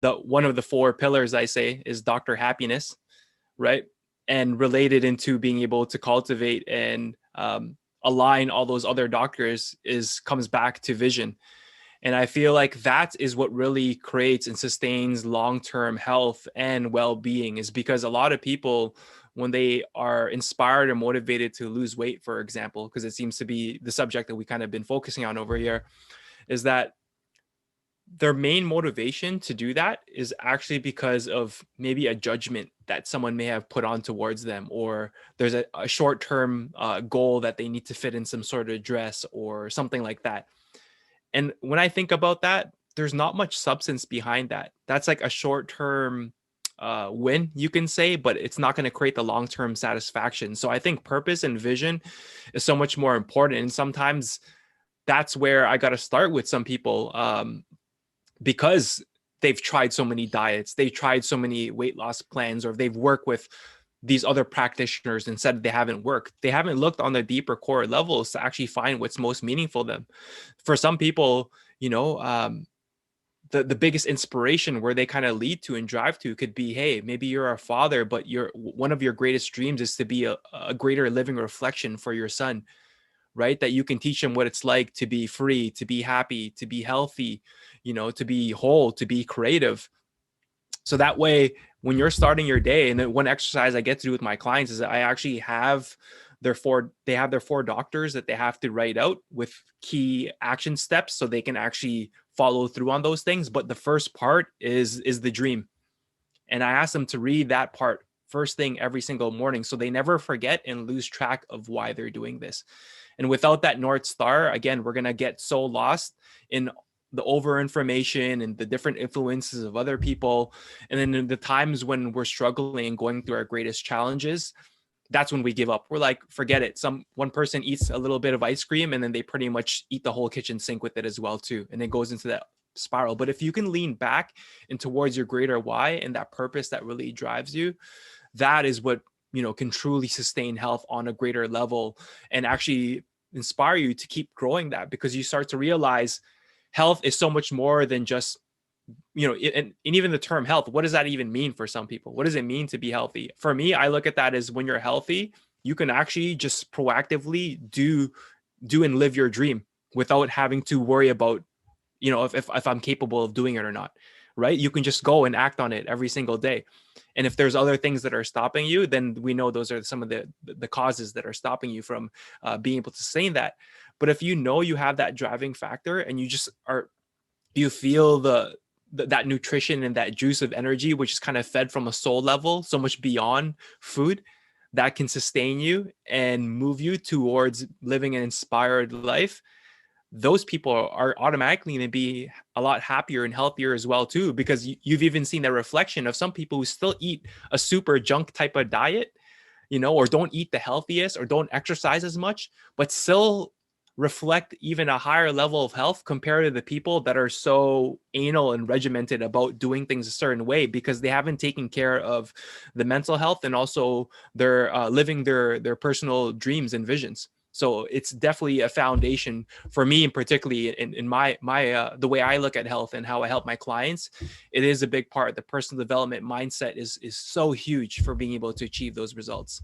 the one of the four pillars I say is Dr. Happiness, right? And related into being able to cultivate and align all those other doctors is comes back to vision. And I feel like that is what really creates and sustains long-term health and well-being, is because a lot of people, when they are inspired or motivated to lose weight, for example, because it seems to be the subject that we kind of been focusing on over here, is that their main motivation to do that is actually because of maybe a judgment that someone may have put on towards them, or there's a short-term goal that they need to fit in some sort of dress or something like that. And when I think about that, there's not much substance behind that. That's like a short-term win, you can say, but it's not going to create the long-term satisfaction. So I think purpose and vision is so much more important. And sometimes that's where I got to start with some people, because they've tried so many diets, they've tried so many weight loss plans, or they've worked with these other practitioners and said they haven't worked. They haven't looked on the deeper core levels to actually find what's most meaningful to them. For some people, the biggest inspiration where they kind of lead to and drive to could be, hey, maybe you're a father, but one of your greatest dreams is to be a greater living reflection for your son, right? That you can teach them what it's like to be free, to be happy, to be healthy, to be whole, to be creative. So that way, when you're starting your day, and then one exercise I get to do with my clients is that I actually have they have their four doctors that they have to write out with key action steps so they can actually follow through on those things. But the first part is the dream. And I ask them to read that part first thing every single morning so they never forget and lose track of why they're doing this. And without that North Star, again, we're going to get so lost in the over information and the different influences of other people. And then in the times when we're struggling and going through our greatest challenges, that's when we give up. We're like, forget it. One person eats a little bit of ice cream and then they pretty much eat the whole kitchen sink with it as well too. And it goes into that spiral. But if you can lean back and towards your greater why and that purpose that really drives you, that is what can truly sustain health on a greater level and actually inspire you to keep growing that, because you start to realize health is so much more than just and even the term health. What does that even mean for some people? What does it mean to be healthy? For me, I look at that as when you're healthy, you can actually just proactively do and live your dream without having to worry about if I'm capable of doing it or not, right? You can just go and act on it every single day. And if there's other things that are stopping you, then we know those are some of the causes that are stopping you from being able to sustain that. But if you have that driving factor and you feel that nutrition and that juice of energy, which is kind of fed from a soul level, so much beyond food, that can sustain you and move you towards living an inspired life, those people are automatically going to be a lot happier and healthier as well too, because you've even seen the reflection of some people who still eat a super junk type of diet, or don't eat the healthiest or don't exercise as much, but still reflect even a higher level of health compared to the people that are so anal and regimented about doing things a certain way, because they haven't taken care of the mental health and also they're living their personal dreams and visions. So it's definitely a foundation for me, and particularly in my the way I look at health and how I help my clients. It is a big part. The personal development mindset is so huge for being able to achieve those results.